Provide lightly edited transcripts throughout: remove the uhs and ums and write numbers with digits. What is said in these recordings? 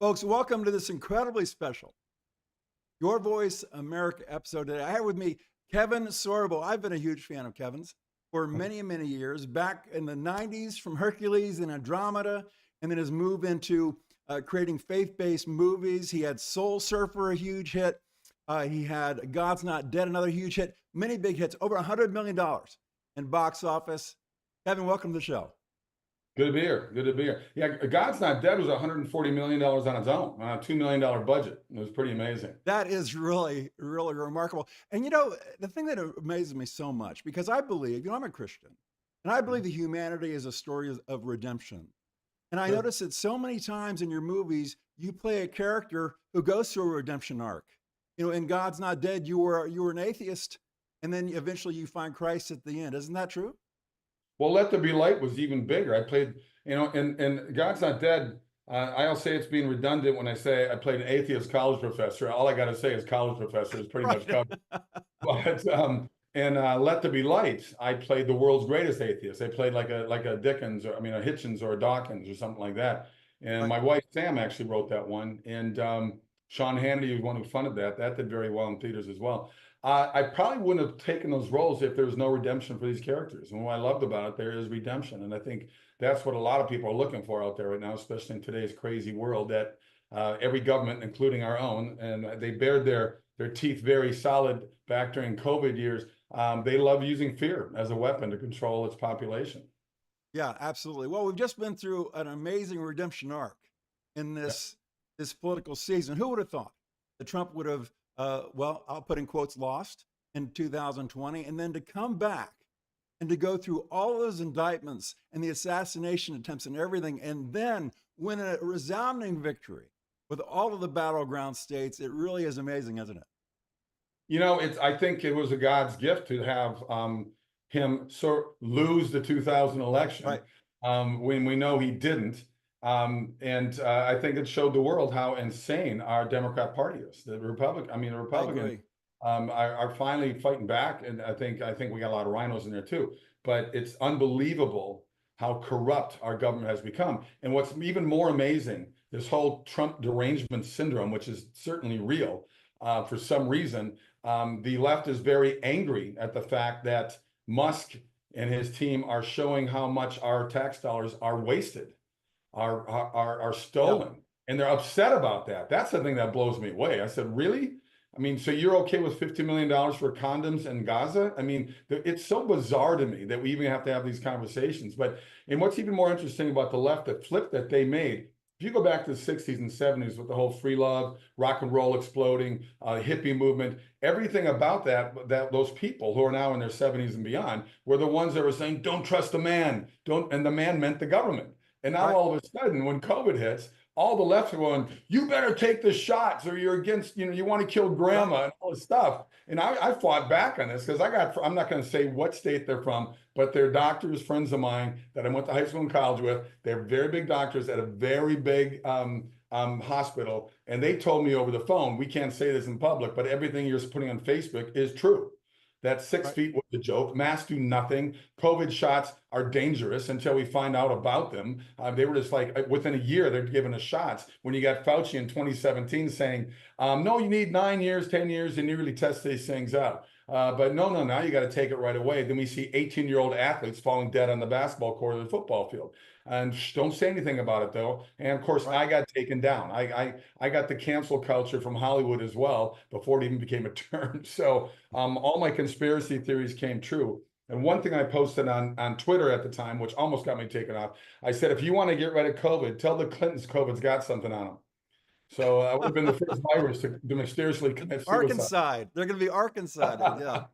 Folks, welcome to this incredibly special Your Voice America episode today. I have with me Kevin Sorbo. I've been a huge fan of Kevin's for many, many years, back in the 90s from Hercules and Andromeda, and then his move into creating faith based movies. He had Soul Surfer, a huge hit. He had God's Not Dead, another huge hit. Many big hits, over $100 million in box office. Kevin, welcome to the show. Good to be here. Good to be here. Yeah, God's Not Dead was $140 million on its own, on a $2 million budget. It was pretty amazing. That is really, really remarkable. And the thing that amazes me so much, because I believe, I'm a Christian, and I believe that humanity is a story of redemption. And I Sure. notice that so many times in your movies, you play a character who goes through a redemption arc. In God's Not Dead, you were an atheist, and then eventually you find Christ at the end. Isn't that true? Well, Let There Be Light was even bigger. I played, in God's Not Dead, I'll say it's being redundant when I say I played an atheist college professor. All I got to say is college professor is pretty much covered. But Let There Be Light, I played the world's greatest atheist. I played like a Dickens, or a Hitchens or a Dawkins or something like that. And Right. my wife Sam actually wrote that one, and Sean Hannity was one who funded that. That did very well in theaters as well. I probably wouldn't have taken those roles if there was no redemption for these characters. And what I loved about it, there is redemption, and I think that's what a lot of people are looking for out there right now, especially in today's crazy world. That every government, including our own, and they bared their teeth very solid back during COVID years. They love using fear as a weapon to control its population. Yeah, absolutely. Well, we've just been through an amazing redemption arc in Yeah. this political season. Who would have thought that Trump would have, well, I'll put in quotes, lost in 2020, and then to come back and to go through all those indictments and the assassination attempts and everything, and then win a resounding victory with all of the battleground states? It really is amazing, isn't it? I think it was a God's gift to have him lose the 2000 election Right. when we know he didn't. And I think it showed the world how insane our Democrat Party is. The I Republicans agree. are finally fighting back, and I think we got a lot of rhinos in there too. But it's unbelievable how corrupt our government has become. And what's even more amazing, this whole Trump derangement syndrome, which is certainly real for some reason. The left is very angry at the fact that Musk and his team are showing how much our tax dollars are wasted, are Yeah. stolen, and they're upset about that. That's the thing that blows me away. I said, really? So you're okay with $50 million for condoms in Gaza? It's so bizarre to me that we even have to have these conversations. And what's even more interesting about the left, the flip that they made, if you go back to the 60s and 70s with the whole free love, rock and roll exploding, hippie movement, everything about that those people who are now in their 70s and beyond were the ones that were saying, don't trust the man, and the man meant the government. And now Right. all of a sudden, when COVID hits, all the left are going, you better take the shots or you're against, you want to kill Right. grandma and all this stuff. And I fought back on this because I'm not going to say what state they're from, but they're doctors, friends of mine that I went to high school and college with. They're very big doctors at a very big hospital. And they told me over the phone, we can't say this in public, but everything you're putting on Facebook is true. That six Right. feet was a joke. Masks do nothing. COVID shots are dangerous until we find out about them. They were just like, within a year, they're giving us shots. When you got Fauci in 2017 saying, no, you need 9 years, 10 years, and you really test these things out. But no, now you got to take it right away. Then we see 18-year-old athletes falling dead on the basketball court or the football field. And don't say anything about it, though. And of course, Right. I got taken down. I got the cancel culture from Hollywood as well before it even became a term. So all my conspiracy theories came true. And one thing I posted on Twitter at the time, which almost got me taken off, I said, if you want to get rid of COVID, tell the Clintons COVID's got something on them. So I would have been the first virus to mysteriously commit suicide. Arkansas. They're going to be Arkansas. Yeah.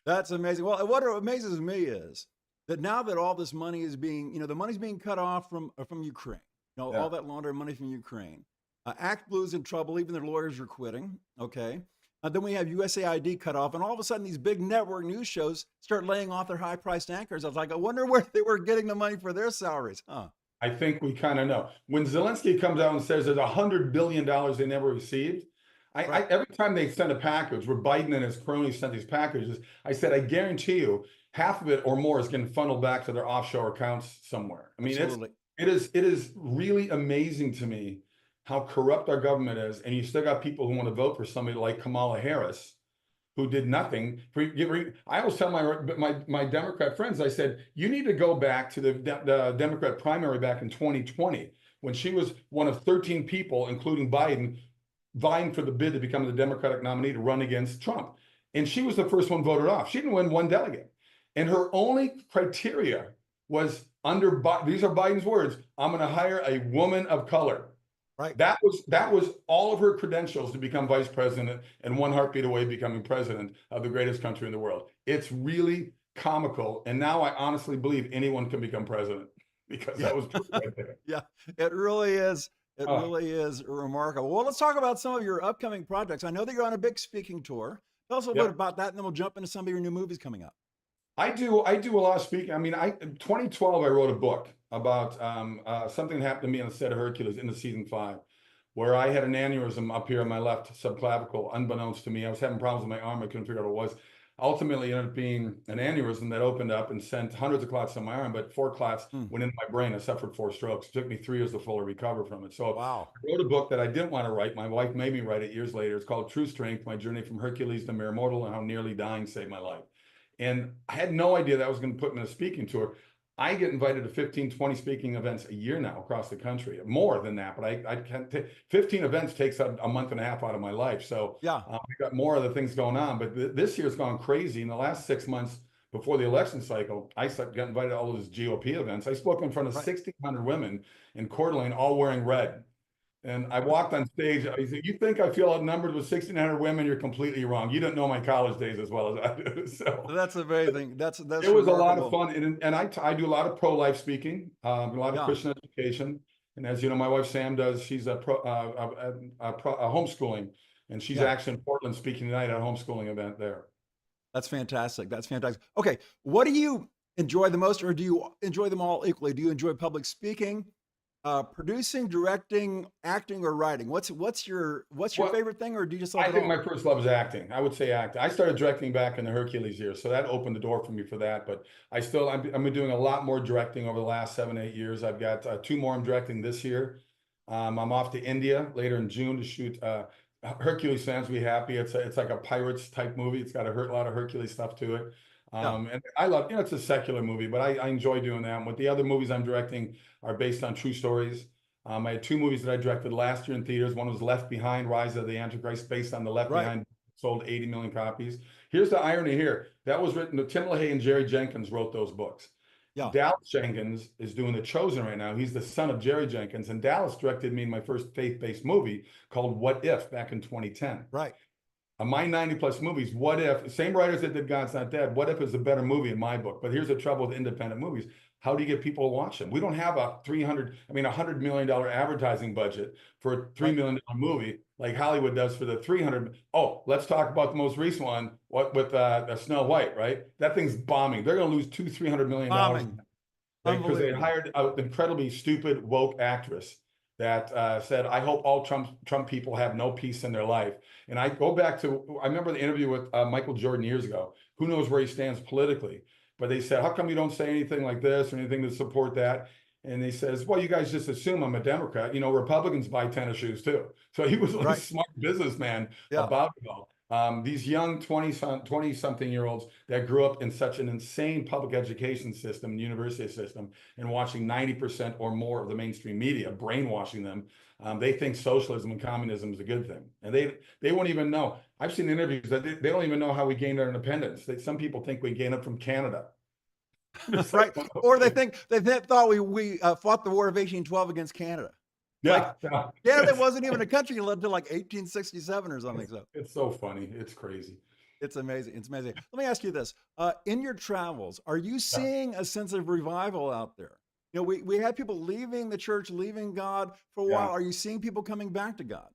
That's amazing. Well, what amazes me is that now that all this money is being, the money's being cut off from Ukraine, Yeah. all that laundered money from Ukraine. Act Blue's in trouble. Even their lawyers are quitting. Okay. Then we have USAID cut off, and all of a sudden these big network news shows start laying off their high-priced anchors. I was like, I wonder where they were getting the money for their salaries, huh? I think we kind of know. When Zelensky comes out and says there's $100 billion they never received, Right. every time they send a package, where Biden and his cronies sent these packages, I said, I guarantee you, half of it or more is getting funneled back to their offshore accounts somewhere. Absolutely. It is really amazing to me how corrupt our government is, and you still got people who want to vote for somebody like Kamala Harris, who did nothing. I always tell my Democrat friends, I said, you need to go back to the Democrat primary back in 2020, when she was one of 13 people, including Biden, vying for the bid to become the Democratic nominee to run against Trump. And she was the first one voted off. She didn't win one delegate. And her only criteria was these are Biden's words, I'm going to hire a woman of color. Right. That was all of her credentials to become vice president and one heartbeat away becoming president of the greatest country in the world. It's really comical. And now I honestly believe anyone can become president, because that was right there. Yeah, it really is. It really is remarkable. Well, let's talk about some of your upcoming projects. I know that you're on a big speaking tour. Tell us a little bit about that, and then we'll jump into some of your new movies coming up. I do a lot of speaking. I mean, in 2012, I wrote a book about something that happened to me on the set of Hercules in the season 5, where I had an aneurysm up here on my left subclavicle, unbeknownst to me. I was having problems with my arm. I couldn't figure out what it was. Ultimately, it ended up being an aneurysm that opened up and sent hundreds of clots to my arm, but 4 clots went into my brain. I suffered 4 strokes. It took me 3 years to fully recover from it. So I wrote a book that I didn't want to write. My wife made me write it years later. It's called True Strength: My Journey from Hercules to Mere Mortal, and How Nearly Dying Saved My Life. And I had no idea that I was going to put me on a speaking tour. I get invited to 15, 20 speaking events a year now across the country, more than that, but I can't 15 events takes a month and a half out of my life. So we got more of the things going on, but this year's gone crazy. In the last 6 months before the election cycle, I got invited to all those GOP events. I spoke in front of 1,600 women in Coeur d'Alene, all wearing red. And I walked on stage. I said, "You think I feel outnumbered with 1,600 women? You're completely wrong. You don't know my college days as well as I do." So that's amazing. That's it was a lot of fun, and I do a lot of pro-life speaking, a lot of Christian education, and as you know, my wife Sam does. She's a homeschooling, and she's actually in Portland speaking tonight at a homeschooling event there. That's fantastic. That's fantastic. Okay, what do you enjoy the most, or do you enjoy them all equally? Do you enjoy public speaking, producing, directing, acting, or writing? What's your favorite thing, or do you just like I it think all? my first love is acting. I would say acting. I started directing back in the Hercules years, so that opened the door for me for that. But I've been doing a lot more directing over the last 7, 8 years. I've got 2 more I'm directing this year. I'm off to India later in June to shoot. Hercules fans will be happy. It's like a pirates type movie. It's got a lot of Hercules stuff to it. And I love, it's a secular movie, but I enjoy doing that. And with the other movies I'm directing are based on true stories. I had 2 movies that I directed last year in theaters. One was Left Behind: Rise of the Antichrist, based on the Left Behind, sold 80 million copies. Here's the irony here. That was written, Tim LaHaye and Jerry Jenkins wrote those books. Dallas Jenkins is doing The Chosen right now. He's the son of Jerry Jenkins, and Dallas directed me in my first faith-based movie called What If back in 2010. Right. Of my 90+ movies, What If, same writers that did God's Not Dead, What If is a better movie in my book. But here's the trouble with independent movies. How do you get people to watch them? We don't have a $100 million advertising budget for a $3 million movie like Hollywood does for the 300. Oh, let's talk about the most recent one, with Snow White, right? That thing's bombing. They're going to lose $200-300 million because they hired an incredibly stupid woke actress that said, "I hope all Trump people have no peace in their life." And I go back to, I remember the interview with Michael Jordan years ago. Who knows where he stands politically? But they said, "How come you don't say anything like this or anything to support that?" And he says, "Well, you guys just assume I'm a Democrat. You know, Republicans buy tennis shoes too." So he was like a smart businessman about it all. These young 20-something-year-olds that grew up in such an insane public education system and university system, and watching 90% or more of the mainstream media brainwashing them, they think socialism and communism is a good thing, and they won't even know. I've seen interviews that they don't even know how we gained our independence. Some people think we gained it from Canada. Right. Or they thought we fought the War of 1812 against Canada. Canada wasn't even a country until like 1867 or something. So it's so funny. It's crazy. It's amazing. It's amazing. Let me ask you this: in your travels, are you seeing a sense of revival out there? You know, we had people leaving the church, leaving God for a while. Are you seeing people coming back to God?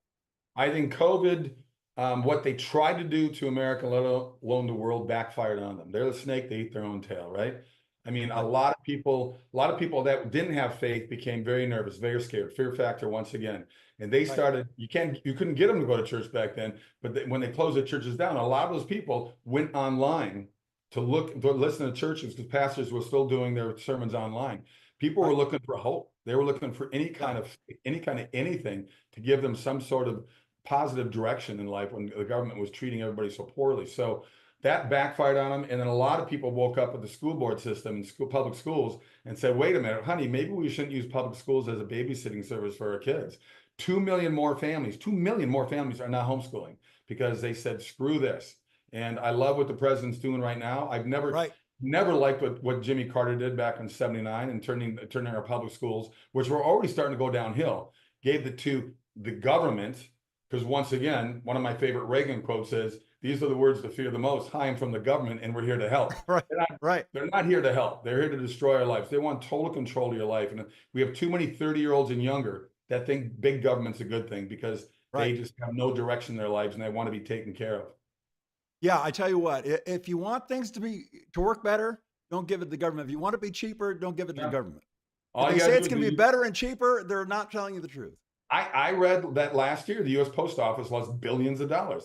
I think COVID, what they tried to do to America, let alone the world, backfired on them. They're the snake; they eat their own tail, right? I mean, a lot of people that didn't have faith became very nervous, very scared. Fear factor once again, and they started. You couldn't get them to go to church back then, but when they closed the churches down, a lot of those people went online to listen to churches because pastors were still doing their sermons online. People were looking for hope. They were looking for any kind of anything to give them some sort of positive direction in life when the government was treating everybody so poorly. So that backfired on them. And then a lot of people woke up with the school board system and public schools and said, wait a minute, honey, maybe we shouldn't use public schools as a babysitting service for our kids. 2 million more families are now homeschooling because they said, screw this. And I love what the president's doing right now. I've never liked what Jimmy Carter did back in '79 and turning our public schools, which were already starting to go downhill, gave it to the government. Because once again, one of my favorite Reagan quotes is, these are the words to fear the most. Hi, I'm from the government and we're here to help. Right. They're not here to help. They're here to destroy our lives. They want total control of your life. And we have too many 30-year-olds and younger that think big government's a good thing because they just have no direction in their lives and they want to be taken care of. Yeah, I tell you what, if you want things to work better, don't give it to the government. If you want it to be cheaper, don't give it to the government. If they say it's going to be better and cheaper, they're not telling you the truth. I read that last year, the U.S. Post Office lost billions of dollars.